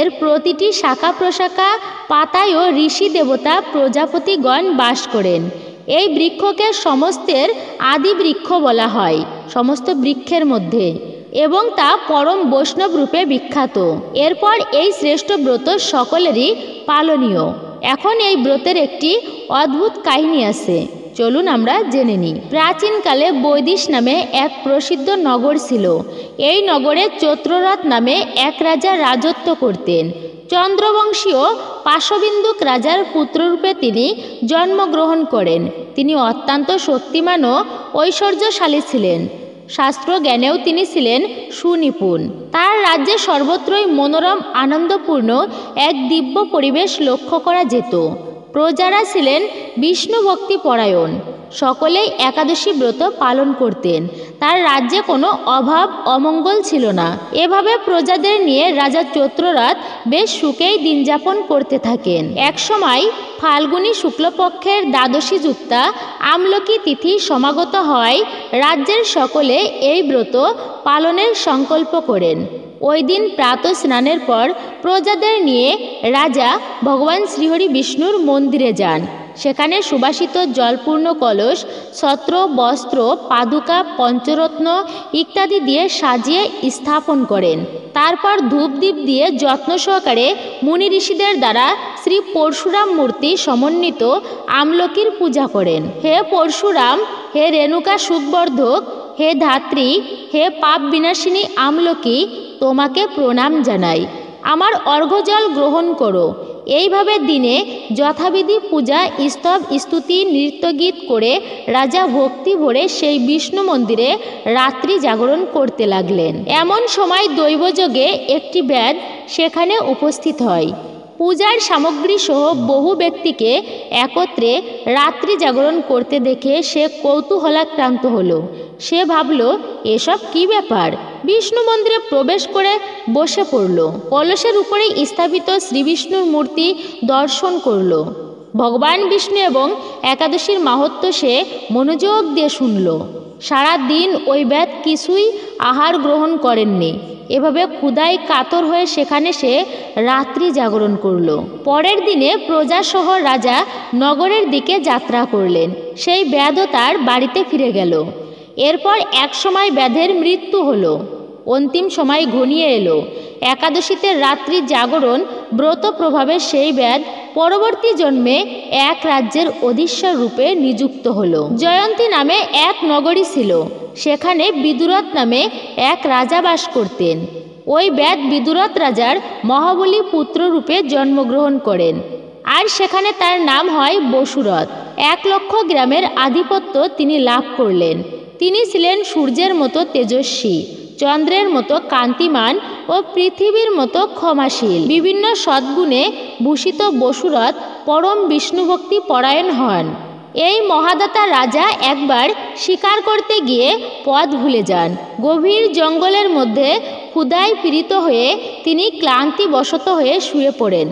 এর প্রতিটি শাখা প্রশাখা পাতায়ও ঋষি, দেবতা, প্রজাপতিগণ বাস করেন। এই বৃক্ষকে সমস্তের আদি বৃক্ষ বলা হয় সমস্ত বৃক্ষের মধ্যে, এবং তা পরম বৈষ্ণব রূপে বিখ্যাত। এরপর এই শ্রেষ্ঠ ব্রত সকলেরই পালনীয়। এখন এই ব্রতের একটি অদ্ভুত কাহিনী আছে, চলুন আমরা জেনে নিই। প্রাচীনকালে বৈদিশ নামে এক প্রসিদ্ধ নগর ছিল। এই নগরে চৈত্ররথ নামে এক রাজা রাজত্ব করতেন। চন্দ্রবংশীয় পাশবিন্দুক রাজার পুত্ররূপে তিনি জন্মগ্রহণ করেন। তিনি অত্যন্ত শক্তিমান ও ঐশ্বর্যশালী ছিলেন। শাস্ত্র জ্ঞানেও তিনি ছিলেন সুনিপুণ। তার রাজ্যে সর্বত্রই মনোরম, আনন্দপূর্ণ এক দিব্য পরিবেশ লক্ষ্য করা যেত। প্রজারা ছিলেন বিষ্ণু ভক্তি পরায়ণ। সকলেই একাদশী ব্রত পালন করতেন। তার রাজ্যে কোনো অভাব অমঙ্গল ছিল না। এভাবে প্রজাদের নিয়ে রাজা চৈত্ররথ বেশ সুখেই দিন যাপন করতে থাকেন। একসময় ফাল্গুনী শুক্লপক্ষের দ্বাদশী যুক্তা আমলকি তিথি সমাগত হয়। রাজ্যের সকলে এই ব্রত পালনের সংকল্প করেন। ওই দিন প্রাতঃ স্নানের পর প্রজাদের নিয়ে রাজা ভগবান শ্রীহরি বিষ্ণুর মন্দিরে যান। সেখানে সুবাসিত জলপূর্ণ কলস, ছত্র, বস্ত্র, পাদুকা, পঞ্চরত্ন ইত্যাদি দিয়ে সাজিয়ে স্থাপন করেন। তারপর ধূপদীপ দিয়ে যত্ন সহকারে মুনি ঋষিদের দ্বারা শ্রী পরশুরাম মূর্তি সমন্বিত আমলকির পূজা করেন। হে পরশুরাম, হে রেণুকা সুখবর্ধক, হে ধাত্রী, হে পাপ বিনাশিনী আমলকি, তোমাকে প্রণাম জানাই। আমার অর্ঘ্যজল গ্রহণ করো। এইভাবে দিনে যথাবিধি পূজা, স্তব, স্তুতি, নৃত্যগীত করে রাজা ভক্তি ভরে সেই বিষ্ণু মন্দিরে রাত্রি জাগরণ করতে লাগলেন। এমন সময় দৈবযোগে একটি ব্যাধ সেখানে উপস্থিত হয়। পূজার সামগ্রী সহ বহু ব্যক্তিকে একত্রে রাত্রি জাগরণ করতে দেখে সে কৌতূহলাক্রান্ত হলো। সে ভাবল, এসব কি ব্যাপার? বিষ্ণু মন্দিরে প্রবেশ করে বসে পড়ল। কলসের উপরে স্থাপিত শ্রীবিষ্ণুর মূর্তি দর্শন করল। ভগবান বিষ্ণু এবং একাদশীর মাহাত্ম্য সে মনোযোগ দিয়ে শুনল। সারা দিন ওই ব্যাধ কিছুই আহার গ্রহণ করেননি। এভাবে ক্ষুধায় কাতর হয়ে সেখানে সে রাত্রি জাগরণ করল। পরের দিনে প্রজাসহ রাজা নগরের দিকে যাত্রা করলেন। সেই ব্যাধও তার বাড়িতে ফিরে গেল। এরপর এক সময় ব্যাধের মৃত্যু হলো। অন্তিম সময় ঘনিয়ে এলো। একাদশীতে রাত্রি জাগরণ ব্রত প্রভাবে সেই ব্যাধ পরবর্তী জন্মে এক রাজ্যের অধীশ্বর রূপে নিযুক্ত হলো। জয়ন্তী নামে এক নগরী ছিল, সেখানে বিদুরথ নামে এক রাজা বাস করতেন। ওই ব্যাধ বিদুরথ রাজার মহাবলী পুত্র রূপে জন্মগ্রহণ করেন, আর সেখানে তার নাম হয় বসুরথ। 1,00,000 গ্রামের আধিপত্য তিনি লাভ করলেন। তিনি ছিলেন সূর্যের মতো তেজস্বী, চন্দ্রের মতো কান্তিমান ও পৃথিবীর মতো ক্ষমাশীল। বিভিন্ন সদ্গুণে ভূষিত বসুরথ পরম বিষ্ণুভক্তি পরায়ণ হন। এই মহাদাতা রাজা একবার শিকার করতে গিয়ে পথ ভুলে যান। গভীর জঙ্গলের মধ্যে ক্ষুধায় পীড়িত হয়ে তিনি ক্লান্তিবশত হয়ে শুয়ে পড়েন।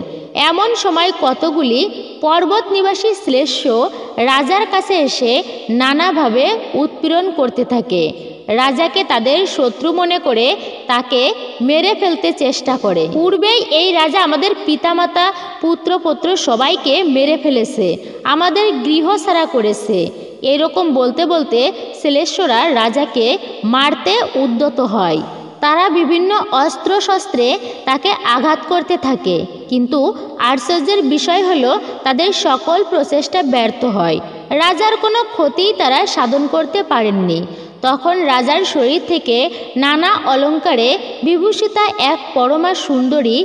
এমন সময় কতগুলি পর্বত নিবাসী শ্লেষ্য রাজার কাছে এসে নানাভাবে উৎপীড়ন করতে থাকে। রাজাকে তাদের শত্রু মনে করে তাকে মেরে ফেলতে চেষ্টা করে। পূর্বেই এই রাজা আমাদের পিতামাতা পুত্রপৌত্র সবাইকে মেরে ফেলেছে, আমাদের গৃহ ছাড়া করেছে। এরকম বলতে বলতে শ্লেষ্যরা রাজাকে মারতে উদ্যত হয়। তারা বিভিন্ন অস্ত্র শস্ত্রে তাকে আঘাত করতে থাকে, কিন্তু আশ্চর্যের বিষয় হলো তাদের সকল প্রচেষ্টা ব্যর্থ হয়। রাজার কোনো ক্ষতিই তারা সাধন করতে পারেননি। তখন রাজার শরীর থেকে নানা অলঙ্কারে বিভূষিতা এক পরমা সুন্দরী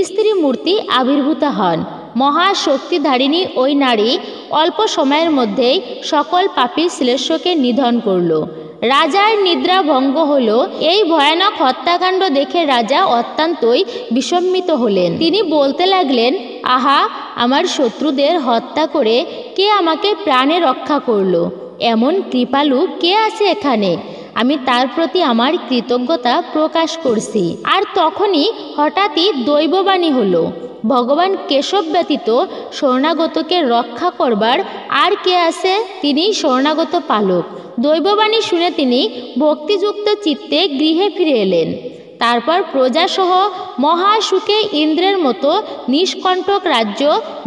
স্ত্রী মূর্তি আবির্ভূত হন। মহাশক্তিধারিণী ওই নারী অল্প সময়ের মধ্যেই সকল পাপী শ্লেষ্যকে নিধন করল। রাজার নিদ্রা ভঙ্গ হল। এই ভয়ানক হত্যাকাণ্ড দেখে রাজা অত্যন্তই বিস্মিত হলেন। তিনি বলতে লাগলেন, আহা, আমার শত্রুদের হত্যা করে কে আমাকে প্রাণে রক্ষা করল? এমন কৃপালু কে আছে এখানে? আমি তার প্রতি আমার কৃতজ্ঞতা প্রকাশ করছি। আর তখনই হঠাৎই দৈববাণী হলো, ভগবান কেশব ব্যতীত শরণাগতকে রক্ষা করবার আর কে আছে? তিনিই শরণাগত পালক। দৈববাণী শুনে তিনি ভক্তিযুক্ত চিত্তে গৃহে ফিরে এলেন। তারপর প্রজাসহ মহাসুখে ইন্দ্রের মতো নিষ্কণ্টক রাজ্য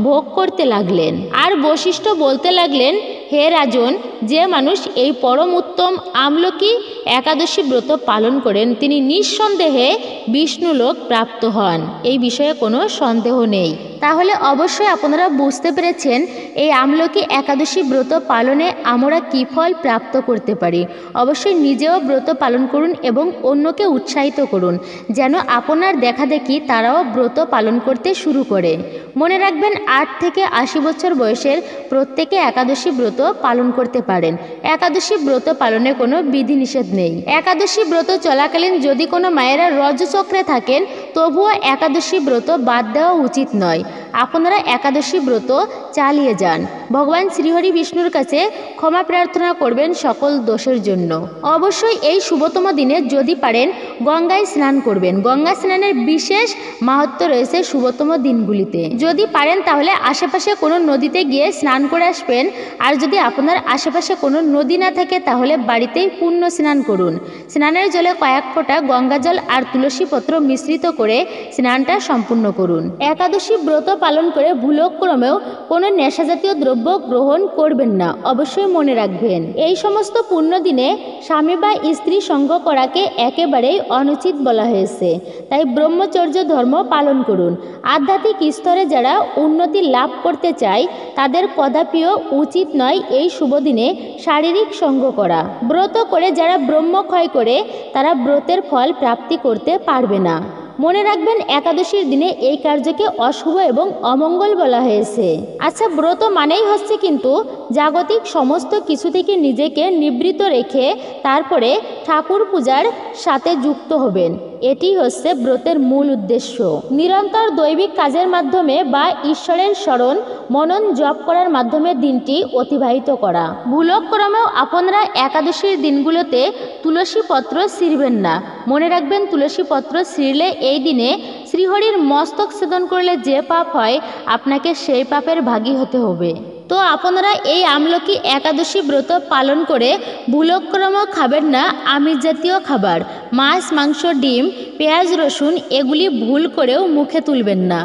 ভোগ করতে লাগলেন। আর বশিষ্ঠ বলতে লাগলেন, হে রাজন, যে মানুষ এই পরম উত্তম আমলকি একাদশী ব্রত পালন করেন তিনি নিঃসন্দেহে বিষ্ণুলোক প্রাপ্ত হন, এই বিষয়ে কোনো সন্দেহ নেই। তাহলে অবশ্যই আপনারা বুঝতে পেরেছেন এই আমলকি একাদশী ব্রত পালনে আমরা কী ফল প্রাপ্ত করতে পারি। অবশ্যই নিজেও ব্রত পালন করুন এবং অন্যকে উৎসাহিত করুন, যেন আপনার দেখাদেখি তারাও ব্রত পালন করতে শুরু করে। মনে রাখবেন, 8 থেকে 80 বছর বয়সের প্রত্যেকে একাদশী ব্রত পালন করতে পারেন। একাদশী ব্রত পালনে কোনো বিধিনিষেধ নেই। একাদশী ব্রত চলাকালীন যদি কোনো মায়েরা রজচক্রে থাকেন, তবুও একাদশী ব্রত বাদ দেওয়া উচিত নয়। আপনারা একাদশী ব্রত চালিয়ে যান। ভগবান শ্রীহরি বিষ্ণুর কাছে ক্ষমা প্রার্থনা করবেন সকল দোষের জন্য। অবশ্যই এই শুভতম দিনে যদি পারেন গঙ্গায় স্নান করবেন। গঙ্গা স্নানের বিশেষ মাহাত্ম্য রয়েছে শুভতম দিনগুলিতে। যদি পারেন তাহলে আশেপাশে কোনো নদীতে গিয়ে স্নান করে আসবেন। আর যদি আপনার আশেপাশে কোনো নদী না থাকে তাহলে বাড়িতেই পুণ্য স্নান করুন। স্নানের জলে কয়েক ফোঁটা গঙ্গা জল আর তুলসী পত্র মিশ্রিত করে স্নানটা সম্পূর্ণ করুন। একাদশী ব্রত পালন করে ভুলক্রমেও কোনো নেশাজাতীয় দ্রব্য গ্রহণ করবেন না, অবশ্যই মনে রাখবেন। এই সমস্ত পুণ্য দিনে স্বামী বা স্ত্রী সঙ্গ করাকে একেবারেই অনুচিত বলা হয়েছে। তাই ব্রহ্মচর্য ধর্ম পালন করুন। আধ্যাত্মিক স্তরে যারা উন্নতি লাভ করতে চায় তাদের কদাপিও উচিত নয় এই শুভ দিনে শারীরিক সঙ্গ করা। ব্রত করে যারা ব্রহ্মক্ষয় করে তারা ব্রতের ফল প্রাপ্তি করতে পারবে না। মনে রাখবেন, একাদশীর দিনে এই কার্যকে অশুভ এবং অমঙ্গল বলা হয়েছে। আচ্ছা, ব্রত মানেই হচ্ছে কিন্তু জাগতিক সমস্ত কিছু থেকে নিজেকে নিবৃত রেখে তারপরে ঠাকুর পূজার সাথে যুক্ত হবেন। এটি হচ্ছে ব্রতের মূল উদ্দেশ্য। নিরন্তর দৈবিক কাজের মাধ্যমে বা ঈশ্বরের স্মরণ মনন জপ করার মাধ্যমে দিনটি অতিবাহিত করা। ভুলক্রমেও আপনারা একাদশীর দিনগুলোতে তুলসী পত্র ছিঁড়বেন না। মনে রাখবেন, তুলসী পত্র ছিঁড়লে এই দিনে শ্রীহরির মস্তক ছেদন করলে যে পাপ হয় আপনাকে সেই পাপের ভাগী হতে হবে। তো আপনারা এই আমলকি একাদশী ব্রত পালন করে ভুলক্রমেও খাবেন না আমিষ জাতীয় খাবার, মাছ, মাংস, ডিম, পেঁয়াজ, রসুন এগুলি ভুল করেও মুখে তুলবেন না।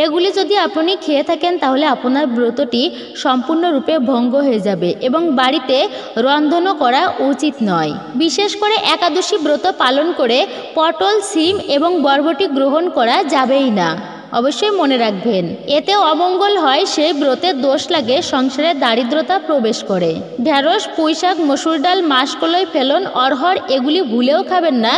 এগুলি যদি আপনি খেয়ে থাকেন তাহলে আপনার ব্রতটি সম্পূর্ণরূপে ভঙ্গ হয়ে যাবে এবং বাড়িতে রন্ধনও করা উচিত নয়। বিশেষ করে একাদশী ব্রত পালন করে পটল, শিম এবং বরবটি গ্রহণ করা যাবেই না। অবশ্যই মনে রাখবেন। এতে অমঙ্গল হয়, সেই ব্রতের দোষ লাগে, সংসারে দারিদ্রতা প্রবেশ করে। ঢেঁড়স, পুঁইশাক, মসুর ডাল, মাসকলাই, ফেলন, অরহর এগুলি ভুলেও খাবেন না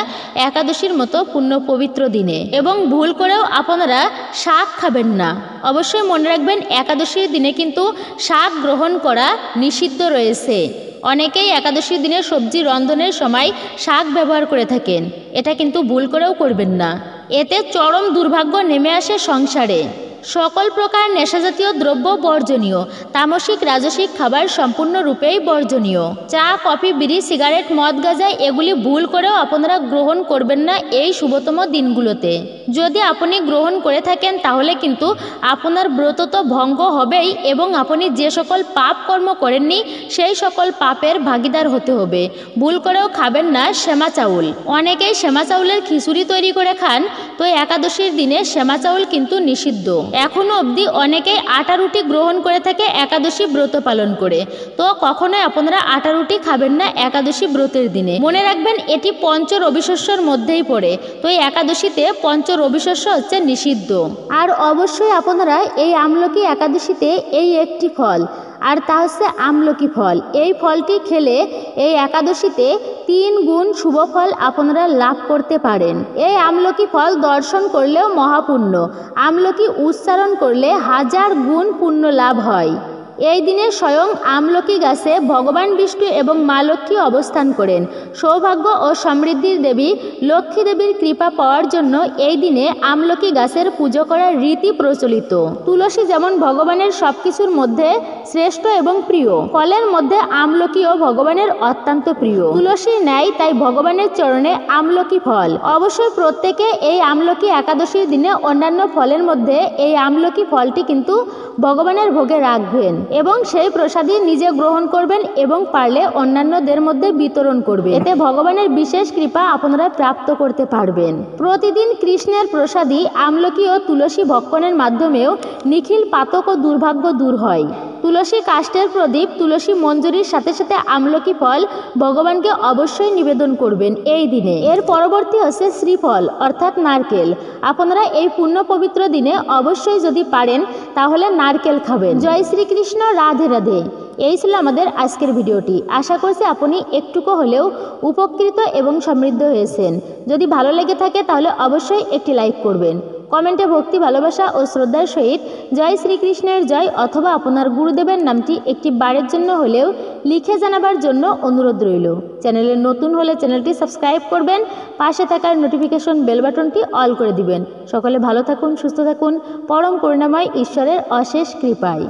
একাদশীর মতো পুণ্য পবিত্র দিনে। এবং ভুল করেও আপনারা শাক খাবেন না। অবশ্যই মনে রাখবেন একাদশীর দিনে কিন্তু শাক গ্রহণ করা নিষিদ্ধ রয়েছে। অনেকেই একাদশীর দিনে সবজি রন্ধনের সময় শাক ব্যবহার করে থাকেন, এটা কিন্তু ভুল করেও করবেন না। এতে চরম দুর্ভাগ্য নেমে আসে সংসারে। সকল প্রকার নেশাজাতীয় দ্রব্য বর্জনীয়, তামসিক রাজসিক খাবার সম্পূর্ণরূপেই বর্জনীয়। চা, কফি, বিড়ি, সিগারেট, মদ, গাঁজা এগুলি ভুল করেও আপনারা গ্রহণ করবেন না এই শুভতম দিনগুলোতে। যদি আপনি গ্রহণ করে থাকেন তাহলে কিন্তু আপনার ব্রত তো ভঙ্গ হবেই, এবং আপনি যে সকল পাপ কর্ম করেননি সেই সকল পাপের ভাগীদার হতে হবে। ভুল করেও খাবেন না সেমা চাউল। অনেকেই সেমা চাউলের খিচুড়ি তৈরি করে খান, তো একাদশীর দিনে সেমা চাউল কিন্তু নিষিদ্ধ। এখনো অবধি অনেকেই আটা রুটি গ্রহণ করে থাকে একাদশী ব্রত পালন করে, তো কখনোই আপনারা আটা রুটি খাবেন না একাদশী ব্রতের দিনে। মনে রাখবেন এটি পঞ্চ রবিশস্যর মধ্যেই পড়ে, তো এই একাদশীতে পঞ্চ রবিশস্য হচ্ছে নিষিদ্ধ। আর অবশ্যই আপনারা এই আমলকি একাদশীতে এই একটি ফল, আর তা হচ্ছে আমলকি ফল। এই ফলটি খেলে এই একাদশীতে 3 গুণ শুভ ফল আপনারা লাভ করতে পারেন। এই আমলকি ফল দর্শন করলেও মহাপুণ্য, আমলকি উচ্চারণ করলে 1000 গুণ পুণ্য লাভ হয়। এই দিনে স্বয়ং আমলকি গাছে ভগবান বিষ্ণু এবং মা লক্ষ্মী অবস্থান করেন। সৌভাগ্য ও সমৃদ্ধির দেবী লক্ষ্মী দেবীর কৃপা পাওয়ার জন্য এই দিনে আমলকি গাছের পুজো করার রীতি প্রচলিত। তুলসী যেমন ভগবানের সবকিছুর মধ্যে শ্রেষ্ঠ এবং প্রিয়, ফলের মধ্যে আমলকিও ভগবানের অত্যন্ত প্রিয়। তুলসী ন্যায় তাই ভগবানের চরণে আমলকি ফল। অবশ্যই প্রত্যেকে এই আমলকি একাদশীর দিনে অন্যান্য ফলের মধ্যে এই আমলকি ফলটি কিন্তু ভগবানের ভোগে রাখবেন এবং সেই প্রসাদই নিজে গ্রহণ করবেন এবং পারলে অন্যান্যদের মধ্যে বিতরণ করবেন। এতে ভগবানের বিশেষ কৃপা আপনারা প্রাপ্ত করতে পারবেন। প্রতিদিন কৃষ্ণের প্রসাদী আমলকি ও তুলসী ভক্ষণের মাধ্যমেও নিখিল পাতক ও দুর্ভাগ্য দূর হয়। তুলসী কাষ্ঠের প্রদীপ, তুলসী মঞ্জুরির সাথে সাথে আমলকি ফল ভগবানকে অবশ্যই নিবেদন করবেন এই দিনে। এর পরবর্তী হচ্ছে শ্রীফল অর্থাৎ নারকেল। আপনারা এই পুণ্য পবিত্র দিনে অবশ্যই যদি পারেন তাহলে নারকেল খাবেন। জয় শ্রীকৃষ্ণ, রাধে রাধে। এই ছিল আমাদের আজকের ভিডিওটি। আশা করছি আপনি একটুকু হলেও উপকৃত এবং সমৃদ্ধ হয়েছেন। যদি ভালো লেগে থাকে তাহলে অবশ্যই একটি লাইক করবেন। কমেন্টে ভক্তি, ভালোবাসা ও শ্রদ্ধার সহিত জয় শ্রীকৃষ্ণের জয় অথবা আপনার গুরুদেবের নামটি একটি বারের জন্য হলেও লিখে জানাবার জন্য অনুরোধ রইল। চ্যানেলে নতুন হলে চ্যানেলটি সাবস্ক্রাইব করবেন, পাশে থাকার নোটিফিকেশন বেল বাটনটি অল করে দিবেন। সকলে ভালো থাকুন, সুস্থ থাকুন, পরম করুণাময় ঈশ্বরের অশেষ কৃপায়।